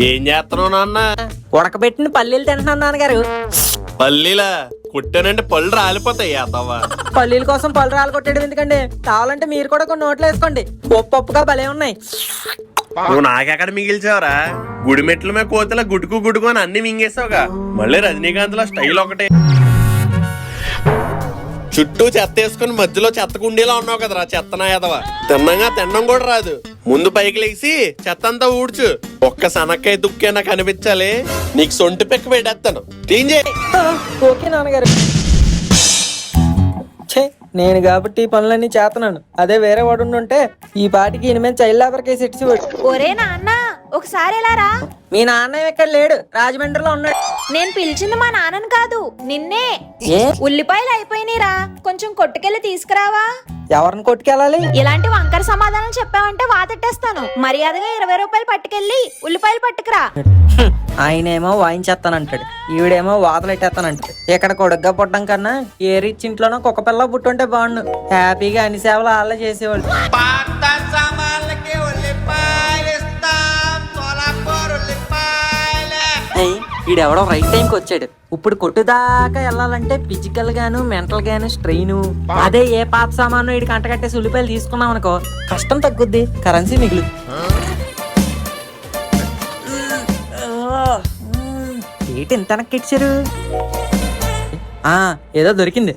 ఏం చేస్తున్నావు నాన్న? ఉడకబెట్టిన పల్లీలు తింటున్నాను నాన్నగారు. పల్లీలా? కుట్టానంటే పళ్ళు రాలిపోతాయి అతవా. పల్లీల కోసం పళ్ళు రాలు కొట్టడం ఎందుకండి? కావాలంటే మీరు కూడా కొన్ని నోట్లు వేసుకోండి, పప్పుగా భలే ఉన్నాయి. నువ్వు నాకెక్కడ మిగిల్చావురా? గుడి మెట్ల మీద కోతల గుడుకు గుడుకు అని అన్ని మింగేసావుగా. మళ్ళీ రజనీకాంత్ లో స్టైల్ ఒకటే. చుట్టూ చెత్త వేసుకుని మధ్యలో చెత్త కుండీలా ఉన్నావు కదరా చెత్తనా ఎదవా. తిన్నంగా తినడం కూడా రాదు. ముందు పైకి లేచి చెత్త అంతా ఊడ్చు. ఒక్క సనక్కాయ దుక్కేనా కనిపించాలి. నీకు సొంటి పెక్క పెట్టేస్తాను. క్లీన్ చేయి. ఓకే నాన్నగారు. నేను కాబట్టి ఈ పనులన్నీ చేస్తున్నాను. అదే వేరే వాడు ఉంటే ఈ పాటికి ఈయన మీద చైల్డ్ లేబర్ కేసు ఇచ్చివాడు. ఒరే నాన్న, ఒకసారి ఎలా రా. మీ నాన్న ఎక్కడ లేడు, రాజమండ్రిలో ఉన్నాడు. నేను పిలిచింది మా నాన్నని కాదు, నిన్నే. ఉల్లిపాయలు అయిపోయినాయిరా, కొంచెం కొట్టుకెళ్ళి తీసుకురావా. ఎవరిని కొట్టుకెళ్ళాలి? ఇలాంటి వంకర సమాధానం చెప్పావంటే వాతెట్టేస్తాను. మర్యాదగా 20 రూపాయలు పట్టుకెళ్ళి ఉల్లిపాయలు పట్టుకురా. ఆయనేమో వాయించేస్తానంటాడు, ఈవిడేమో వాతలెట్టేస్తానంటాడు. ఇక్కడ కొడుగ్గా పుట్టడం కన్నా ఏ రిచ్ ఇంట్లోనో కుక్క పిల్ల పుట్టుంటే బాగుండు. హ్యాపీగా అన్ని సేవలు వాళ్ళే చేసేవాళ్ళు. ఈడెవడో రైట్ టైంకి వచ్చాడు. ఇప్పుడు కొట్టు దాకా వెళ్ళాలంటే ఫిజికల్ గాను మెంటల్ గాను స్ట్రెయిన్. అదే ఏ పాత సామాను వీడికి అంటగట్టేసి ఉల్లిపాయలు తీసుకున్నాం అనుకో, కష్టం తగ్గుద్ది, కరెన్సీ మిగులు. ఏంటి ఇంత వెనక్కిచ్చారు? ఏదో దొరికింది.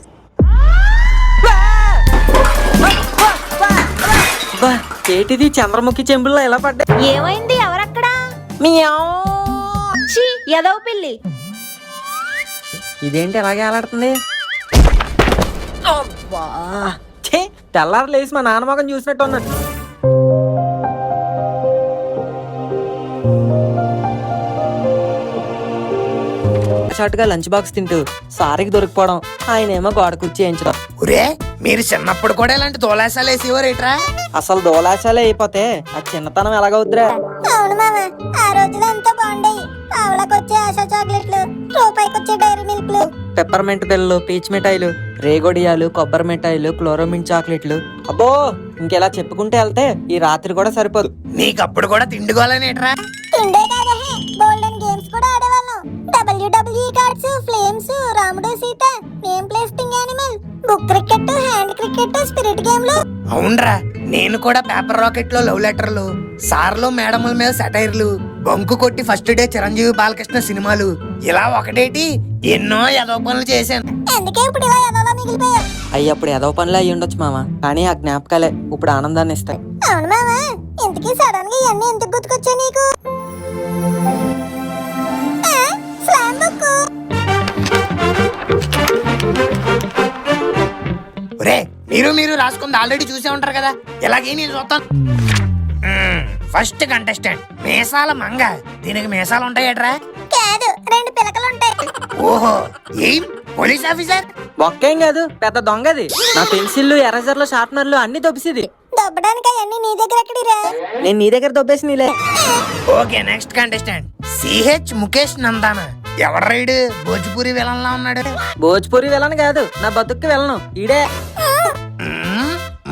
ఏంటిది చంద్రముఖి చెంబుల్లో ఎలా పడ్డా? ఏమైంది? ఎవరక్కడా? ఎదవ పిల్లి. ఇదేంటి ఎలాగే ఆలాడుతుంది? తెల్లారు లేసి మా నాన్న మొఖం చూసినట్టు ఉన్నాడు. షార్ట్గా లంచ్ బాక్స్ తింటూ సారికి దొరికిపోవడం, ఆయన ఏమో గోడ కుర్చీ వేయించడం. ఒరే, మీరు చిన్నప్పుడు కూడా ఇలాంటి దోలాసాలు వేసేవారేట్రా? అసలు దోలాశాలే అయిపోతే ఆ చిన్నతనం ఎలాగవుద్దిరా? అవును మామ, ఆ రోజులు ఎంతో బాగుండేవి. పావలాకొచ్చే ఆశా చాక్లెట్లు, రూపాయికొచ్చే డైరీ మిల్క్లు, పెప్పర్మెంట్ బిళ్ళలు, పీచ్ మిఠాయిలు, రేగొడియాలు, కొబ్బరి మిఠాయిలు, క్లోరోమిన్ చాక్లెట్లు. అబ్బో, ఇంకెలా చెప్పుకుంటే వెళ్తే ఈ రాత్రి కూడా సరిపోదు. నీకప్పుడు కూడా తిండిగోలనేట్రా? తిండే కాదే, గోల్డెన్ గేమ్స్ కూడా ఆడేవాళ్ళం. WWE cards, flames, Ramudu Sita, name place thing animal, book cricket, hand cricket, spirit గేమ్లు. అవునరా, నేను కూడా పేపర్ రాకెట్ లో లవ్ లెటర్లు, సార్లు మేడముల మీద సెటైర్లు, బంకు కొట్టి ఫస్ట్ డే చిరంజీవి బాలకృష్ణ సినిమాలు, ఇలా ఒకటేటి ఎన్నో ఎదో పనులు చేశాను. అందుకే ఇప్పుడు ఇలా ఎదోలా మిగిలిపోయా. అప్పుడు ఏదో పనులే అయ్యి ఉండొచ్చు మామ, కానీ ఆ జ్ఞాపకాలే ఇప్పుడు ఆనందాన్ని ఇస్తాయి. అవును మామ, ఇంతకీ సడన్ గా ఇవన్నీ ఎందుకు గుర్తుకొచ్చా నీకు? Slam book. ఒరే, మీరు రాసుకుంది ఆల్రెడీ చూసే ఉంటారు కదా, ఇలాగే నేను చూస్తాను. ఫస్ట్ కంటెస్టెంట్ మీసాల మంగ. దీనికి మీసాలు ఉంటాయట్రా? కాదు, 2 పిలకలు ఉంటాయి. ఓహో, ఏం పోలీస్ ఆఫీసర్? బొక్కేం కాదు, పెద్ద దొంగది. నా పెన్సిల్లు, ఎరేజర్లు, షార్ప్నర్లు అన్ని దొబ్బిసిది. దొబ్బడానికి అవన్నీ నీ దగ్గర ఎక్కడిరా? నేను నీ దగ్గర దొబ్బేసి నీలే. Okay, next contestant CH Mukesh Nandana. ఎవరు రైడు? భోజ్పూరి విలన్ లా ఉన్నాడు. భోజ్పూరి వెళ్ళను కాదు, నా బతుక్కి వెళ్ళను ఈడే.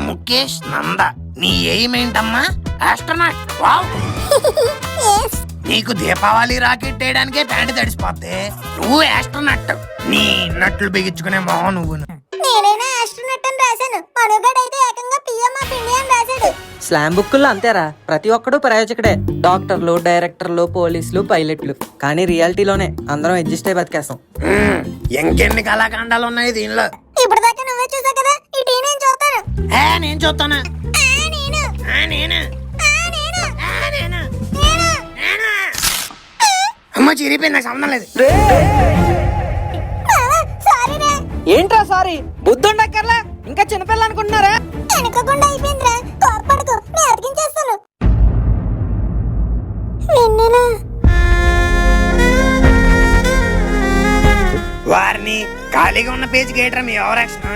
ముఖేష్ నంద, నీ ఎయిమ్ ఏంటమ్మా? ఆస్ట్రోనాట్. వావ్. నీకు దీపావళి రాకెట్ వేయడానికే ప్యాంటు తడిసిపోతే నువ్వు ఆస్ట్రోనాట్. నీ నట్లు బిగించుకునే మొహం నువ్వు. నేనైనా ఆస్ట్రోనట్ అని రాశాను, మనుగడైతే ఏకంగా పిఎం ఆఫ్ ఇండియా అని రాశాడు. స్లామ్ బుక్కుల్లో అంతేరా, ప్రతి ఒక్కడు ప్రయోజకుడే. డాక్టర్లు, డైరెక్టర్లు, పోలీసులు, పైలట్లు. కానీ రియాలిటీలోనే అందరం అడ్జస్ట్ అయి బతికేస్తాం. ఇంకెన్ని కళాఖండాలు ఉన్నాయి దీనిలో? ఇప్పుడు దాకా నువ్వే చూసా కదా, ఇటీ నేను చూస్తాను. నేను చూస్తాను. అమ్మ చిరిపోయింది, నాకు సంబంధం లేదు. ఏంట్రా సారీ? బుద్ధుండక్కర్లా, ఇంకా చిన్నపిల్ల అనుకుంటున్నారా? అనుకోకుండా అయిపోయిందిరా, కోపడకు, నేను అతికించేస్తాను. నిన్నేనా? వారిని ఖాళీగా ఉన్న పేజీ గేటరా మీ ఓవర్ యాక్షన్.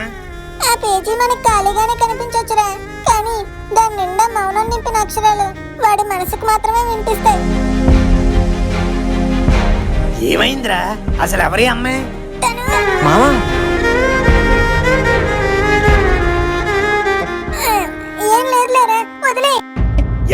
ఆ పేజీ మనకు ఖాళీగానే కనిపించొచ్చురా, కానీ దాని నిండా మౌనం నింపిన అక్షరాలు వాడి మనసుకు మాత్రమే వినిపిస్తాయి. ఏమైందిరా? అసలు ఎవరి అమ్మాయి? మామా, ఏం లేదులేరా, వదిలే.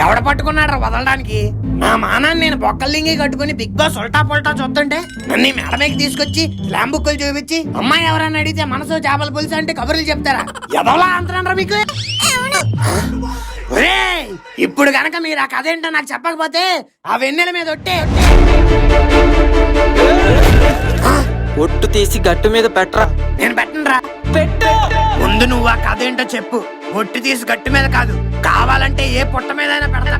ఎవడ పట్టుకున్నాడు వదలడానికి? నా మానాన్ని నేను బొక్కలింగి కట్టుకుని బిగ్ బాస్ ఉల్టా పుల్టా చూస్తుంటే నన్ను మేడమేకి తీసుకొచ్చి స్లామ్ బుక్కులు చూపించి అమ్మాయి ఎవరన్నా అడిగితే మనసు చేపల పులుసు అంటే కబుర్లు చెప్తారా? ఎదవలా అంతరండ్రా మీకు. ఒరేయ్, ఇప్పుడు గనక మీరు ఆ కథ ఏంటో నాకు చెప్పకపోతే ఆ వెన్నెల మీద ఒట్టే. ఒట్టు తీసి గట్టు మీద పెట్టరా. నేను పెట్టనురా. పెట్టు. ముందు నువ్వు ఆ కథ ఏంటో చెప్పు. ఒట్టు తీసి గట్టు మీద కాదు, కావాలంటే ఏ పుట్ట మీద పెడతా.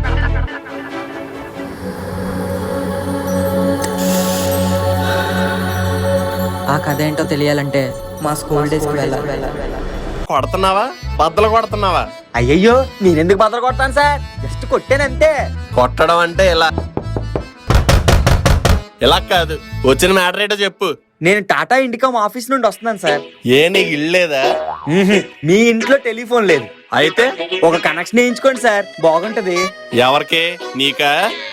ఆ కథ ఏంటో తెలియాలంటే మా స్కూల్ డేస్కి వెళ్ళాలి. కొడుతున్నావా బద్దలు కొడుతున్నావా? అయ్యయ్యో, మీరెందుకు బద్దలు కొడతాను సార్? జస్ట్ కొట్టానంతే. కొట్టడం అంటే ఇలా కాదు. వచ్చిన మ్యాటర్ ఏంటో చెప్పు. నేను టాటా ఇండికామ్ ఆఫీస్ నుండి వస్తున్నాను సార్. ఏ నీకు ఇల్లు లేదా? మీ ఇంట్లో టెలిఫోన్ లేదు, అయితే ఒక కనెక్షన్ వేయించుకోండి సార్, బాగుంటది. ఎవరికి? నీకా?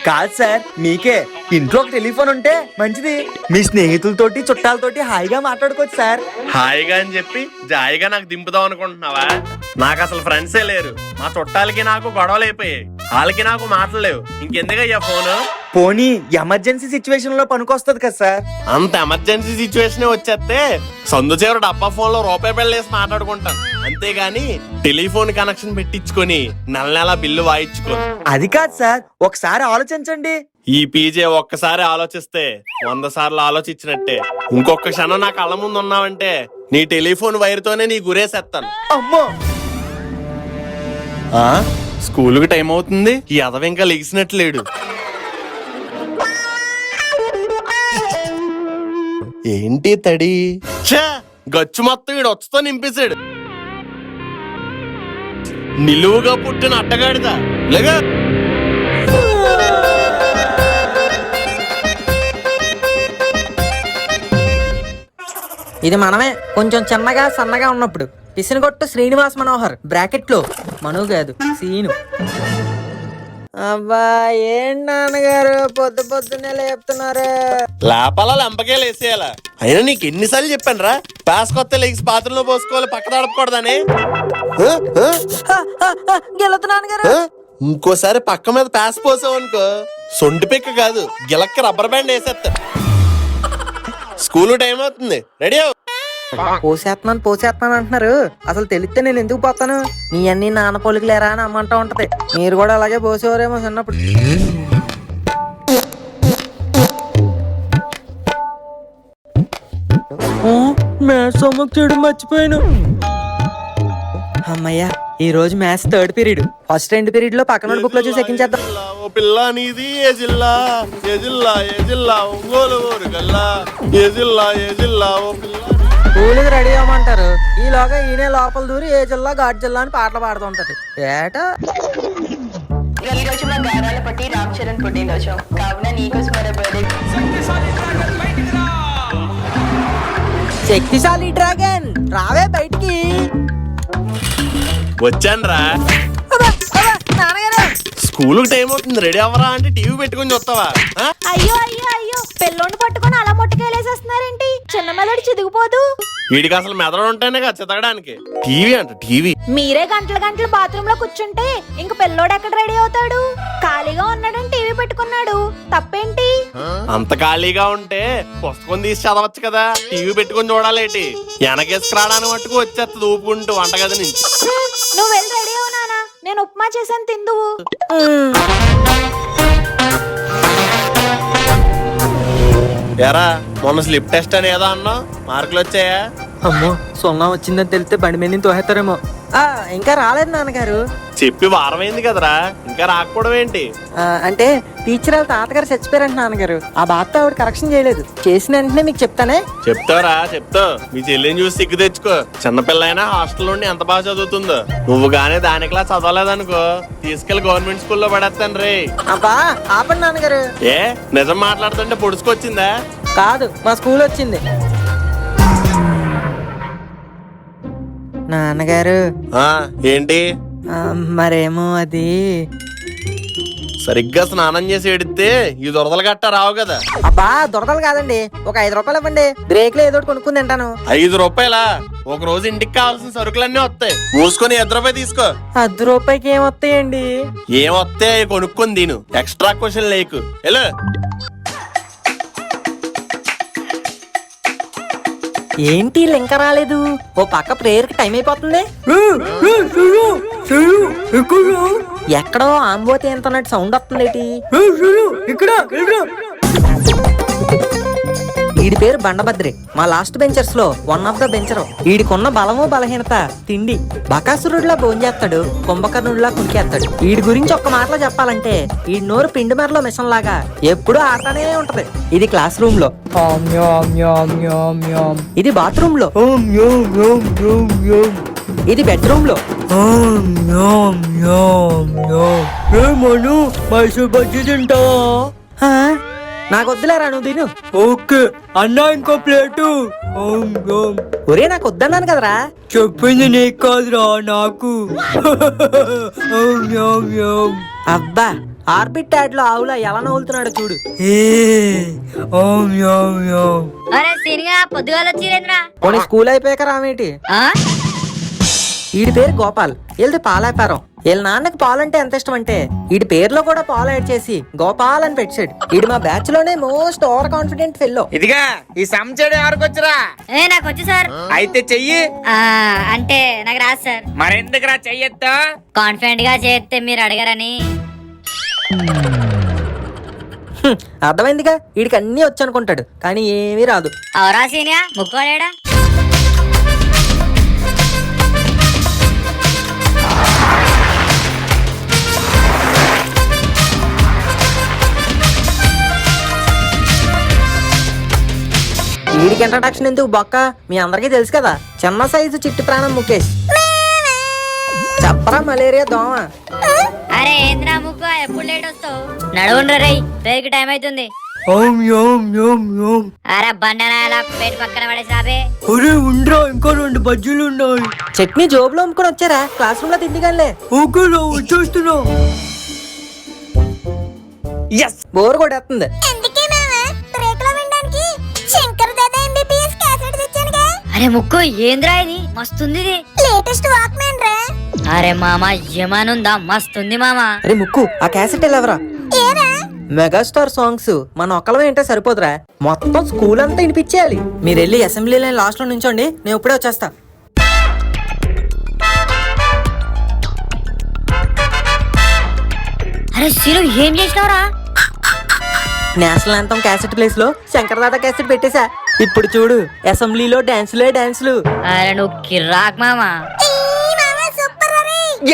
కాదు సార్, మీకే. ఇంట్లో ఒక టెలిఫోన్ ఉంటే మంచిది. మీ స్నేహితులతోటి చుట్టాలతోటి హాయిగా మాట్లాడుకోవచ్చు సార్. హాయిగా అని చెప్పి జాయిగా నాకు దింపుదాం అనుకుంటున్నావా? నాకు అసలు ఫ్రెండ్సే లేరు. మా చుట్టాలకి నాకు గొడవలు అయిపోయాయి. వాళ్ళకి నాకు మాటలు లేవు. ఇంకెందుకయ్యా ఫోను? పోనీ ఎమర్జెన్సీ సిచ్యువేషన్ లో పనికొస్తది కదా సార్. అంత ఎమర్జెన్సీ సిచ్యువేషన్ వచ్చేస్తే సందు చివరి డబ్బా ఫోన్ లో రూపాయి బిళ్ళేసి మాట్లాడుకుంటాను. అంతేగాని టెలిఫోన్ కనెక్షన్ పెట్టించుకొని నెల బిల్లు వాయించుకో. అది కాదు సార్, ఒకసారి ఆలోచించండి. ఈ పీజే ఒక్కసారి ఆలోచిస్తే 100 సార్లు ఆలోచించినట్టే. ఇంకొక క్షణం నా కళ్ళ ముందు ఉన్నావంటే నీ టెలిఫోన్ వైర్ తోనే నీ గురేసేస్తాను. అమ్మో, స్కూలుకి టైం అవుతుంది. ఈ అదవ ఇంకా లెగిసినట్లేడు. ఏంటి తడి? గచ్చు మొత్తం వీడు వచ్చుతో నింపేశాడు. నిలువుగా పుట్టిన అడ్డగాడిదా లేగా. ఇది మనమే కొంచెం చిన్నగా సన్నగా ఉన్నప్పుడు. పిసినగొట్టు శ్రీనివాస్ మనోహర్, బ్రాకెట్ లో మను కాదు సీను. అబ్బా, ఏం నాన్నగారు పొద్దు పొద్దున్నే లేపుతున్నారు? లేపాలా లెంపకేలు వేసేయాలా? అయినా నీకు ఎన్నిసార్లు చెప్పాను రా, పాస్ కొత్త లెగ్స్ బాత్రూంలో పోసుకోవాలి, పక్క తడపకూడదని. గెలుతు నాన్నగారు. ఇంకోసారి పక్క మీద పాస్ పోసావు అనుకో, సొంటి పిక్క కాదు గిలక్క రబ్బర్ బ్యాండ్ వేసేస్తా. స్కూల్ టైం అవుతుంది, రెడీ అవ్వు. పోసేస్తున్నాను అంటున్నారు. అసలు తెలిస్తే నేను ఎందుకు పోతాను? నీ అన్ని నాన్న పొలికలేరా అని అమ్మంటా ఉంటది. మీరు కూడా అలాగే పోసేవారేమో చిన్నప్పుడు. మర్చిపోయాను. అమ్మయ్యా, ఈ రోజు maths third period. First 2 period లో పక్కన బుక్ లో చూసి ఎక్కించేద్దాం. ఓ పిల్ల నీది ఏ జిల్లా? ఏ జిల్లా? ఏ జిల్లా? ఒంగోలు ఊరుగల్లా. ఏ జిల్లా? ఏ జిల్లా? ఓ పిల్ల. స్కూల్కి రెడీ అవ్వమంటారు, ఈలోగా ఈయనే లోపల దూరి ఏ జిల్లా ఘాట్ జిల్లా అని పాటలు పాడుతుంటది. ఏట ఈ రోజు మా గారాల పట్టి రామ్ చరణ్ పుట్టినరోజు కావున నీకోసం శక్తిశాలి డ్రాగన్ రావే బయటికి. వచ్చాను రా. స్కూల్ టైం అవుతుంది, రెడీ అవ్వరా అంటే టీవీ పెట్టుకుని చూస్తావా? అయ్యో అయ్యో అయ్యో, పెళ్ళోని పట్టుకొని అలా ముట్టకేలేసేస్తున్నారేంటి? చిన్న మెదడు చిదిగిపోదు. వీడికి అసలు మెదడు ఉంటేనే కదా చితకడానికి. టీవీ అంట టీవీ. మీరే గంటలు గంటలు బాత్రూమ్ లో కూర్చుంటే ఇంక పిల్లోడు ఎక్కడ రెడీ అవుతాడు? ఖాళీగా ఉన్నాడని టీవీ పెట్టుకున్నాడు, తప్పేంటి? అంత ఖాళీగా ఉంటే పుస్తకం తీసి చదవచ్చు కదా, టీవీ పెట్టుకుని చూడాలేటి? వెనకేసుకురావడానికి మట్టుకు వచ్చేస్తుంది ఊపుకుంటూ వంటగది నుంచి. నువ్వు వెళ్ళి రెడీ అవు నానా, నేను ఉప్మా చేశాను తిందువు. ఎరా, మొన్న స్లిప్ టెస్ట్ అని ఏదో అన్నా, మార్కులు వచ్చాయా? అమ్మో, సున్నా వచ్చిందని తెలిస్తే బండి మీద తోహేస్తారేమో. ఇంకా రాలేదు నాన్నగారు. చెప్పి వారమైంది కదరా, ఇంకా రాకపోవడం ఏంటి? అంటే టీచర్ వాళ్ళ తాతగారు చచ్చిపోయారంట నాన్నగారు. ఆ బాధతో ఆవిడ కరెక్షన్ చేయలేదు. చేసిన వెంటనే మీకు చెప్తానే. చెప్తావరా? చెప్తావు. మీ చెల్లిని చూసి సిగ్గు తెచ్చుకో. చిన్నపిల్ల అయినా హాస్టల్ నుండి ఎంత బాగా చదువుతుందో. నువ్వు గానీ దానికిలా చదవలేదనుకో, తీసుకెళ్లి గవర్నమెంట్ స్కూల్లో పడేస్తాను రే. అబ్బా ఆపండి నాన్నగారు. ఏ నిజం మాట్లాడుతుంటే పొడుచుకొచ్చిందా? కాదు, మా స్కూల్ వచ్చింది. నాన్నగారు ఏంటి? మరేమో అది సరిగ్గా స్నానం చేసి ఎడితే ఈ దురదలు గట్ట రావు కదా. అబ్బా దొరకలు కాదండి, ఒక 5 రూపాయలు ఇవ్వండి, బ్రేక్ లో ఏదో ఒకటి కొనుక్కుని తింటాను. 5 రూపాయలా? ఒక రోజు ఇంటికి కావాల్సిన సరుకులన్నీ వస్తాయి. మూసుకొని 10 రూపాయలు తీసుకో. 10 రూపాయకి ఏమొస్తాయండి? ఏం వస్తాయి కొనుక్కొని తిను. ఎక్స్ట్రా క్వశ్చన్ లేకు. హలో, ఏంటి లింక రాలేదు? ఓ పక్క ప్రేయర్ కి టైం అయిపోతుంది. ఎక్కడో ఆంబోతి ఎంతన్నట్టు సౌండ్ వస్తుంది ఏంటి? వీడి పేరు బండభద్రి, మా లాస్ట్ బెంచర్స్ లో వన్ ఆఫ్ ద బెంచర్. వీడికున్న బలము బలహీనత తిండి. బకాసురుడిలా భోంచేస్తాడు, కుంభకర్ణుడిలా కుంకేస్తాడు. వీడి గురించి ఒక్క మాటలో చెప్పాలంటే ఈ నోరు పిండి మెరలో మిషన్ లాగా ఎప్పుడూ ఆడతానే ఉంటది. ఇది క్లాస్ రూమ్ లో, ఇది బాత్రూమ్ లో, ఇది బెడ్రూమ్ లో. మైసూర్ బజ్జీ తింటావా? నాకు వద్దులేరా, నువ్వు తిను. ఓకే అన్నా, ఇంకో ప్లేటు. ఒరే నాకు వద్దన్నాను కదరా. చెప్పింది నీకు కాదురా, నాకు. అబ్బా, ఆర్బిట్ యాడ్ లో ఆవులా ఎలా నవ్వులుతున్నాడు చూడు. పోనీ స్కూల్ అయిపోయాక రామేటి. వీడి పేరు గోపాల్, వీళ్ళది పాలాపారం. వీళ్ళ నాన్నకి పాలంటే ఎంత ఇష్టం అంటే వీడి పేరులో కూడా పాలు యాడ్ చేసి గోపాల్ అని పెట్టాడు. వీడు మా బ్యాచ్ లోనే మోస్ట్ ఓవర్ కాన్ఫిడెంట్ ఫెల్లో. ఇదిగా ఈ సంచడు ఎవరికి వచ్చరా? నాకు వచ్చి సార్. అయితే చెయ్యి. అంటే నాకు రాదు సార్. మరెందుకురా చెయ్యొద్దా? కాన్ఫిడెంట్ గా చేస్తే మీరు అడగరని. అర్థమైందిగా, వీడికి అన్ని వచ్చు అనుకుంటాడు కానీ ఏమీ రాదు. అవరా సీనియా ముక్కోలేడా? వీడికి ఇంట్రడక్షన్ ఎందుకు బొక్క, మీ అందరికీ తెలుసు కదా. చిన్న సైజు చిట్టి ప్రాణం ముఖేష్. చెప్పరా మలేరియా దోమ. అరే ఏంద్రా ముక్కు, ఎప్పుడు లేట్ వస్తావు? నడవండి రై, పేరుకి టైం అవుతుంది. అరే బండనాయాల పేరు పక్కన పడేసాబే. ఉండరా, ఇంకా 2 బజ్జీలు ఉన్నాయి. చట్నీ జోబులో అమ్ముకొని వచ్చారా? క్లాస్ రూమ్ లో తిండిగానే. వచ్చేస్తున్నా. బోర్ కొట్టేస్తుంది. అరే ముక్కు ఏంద్రా ఇది, మస్తుంది ఇది. లేటెస్ట్ వాక్మెన్ రా. అరే మామా ఏమనుందా, మస్తుంది మామా. అరే ముక్కు, ఆ క్యాసెట్ ఎవరా? ఏరా మెగాస్టార్ సాంగ్స్ మన ఒక్కలమే అంటే సరిపోదురా, మొత్తం స్కూల్ అంతా వినిపించేయాలి. మీరు వెళ్ళి అసెంబ్లీ లైన్ లాస్ట్ లో నుంచోండి, నేను ఇప్పుడే వచ్చేస్తా. అరే సీను ఏం చేసినావురా? నేషనల్ యాంథమ్ క్యాసెట్ ప్లేస్ లో శంకర్ దాదా క్యాసెట్ పెట్టేశా. ఇప్పుడు చూడు, అసెంబ్లీలో డాన్సులే డాన్సులు. అరే నువ్వు కిరాక్ మామా.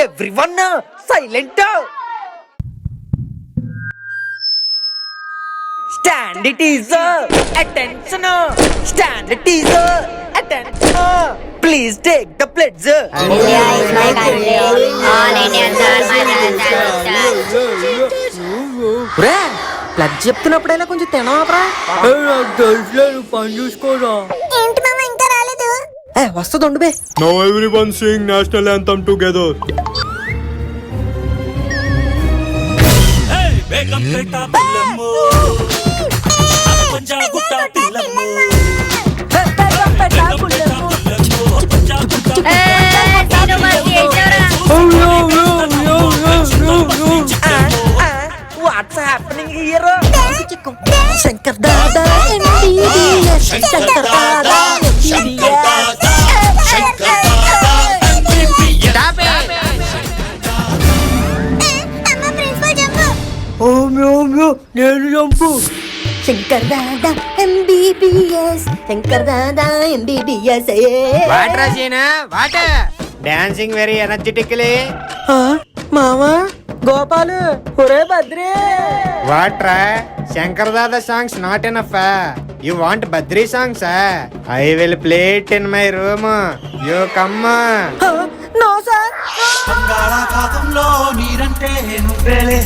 Everyone silent. Stand at ease attention. Stand at ease attention. Please take the pledge. India is my country. All Indians are my రే, ప్లగ్ చెప్తున్నప్పుడైనా కొంచెం తినవాపరా. పని చూసుకోరా. ఏంటి మామ ఇంకా రాలేదు? వస్తుంది ఉండు బే. Now everyone sing national anthem together. What's happening here? Shankar Dada MBBS. Shankar Dada MBBS. నేను చంపు. Shankar Dada MBBS. Shankar Dada MBBS. What రాజీనా వాట్ డాన్సింగ్ వెరీ ఎనర్జెటిక్లీ. మామా గోపాలు, ఒరే బద్రే. వాట్ రా Shankar Dada songs not enough. You want Badri songs? I will play it in my room. You come. No sir. బంగాళాఖాతంలో నీరంటే నువ్వేలే,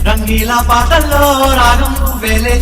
రంగీలా పాటల్లో రాగం నువ్వేలే.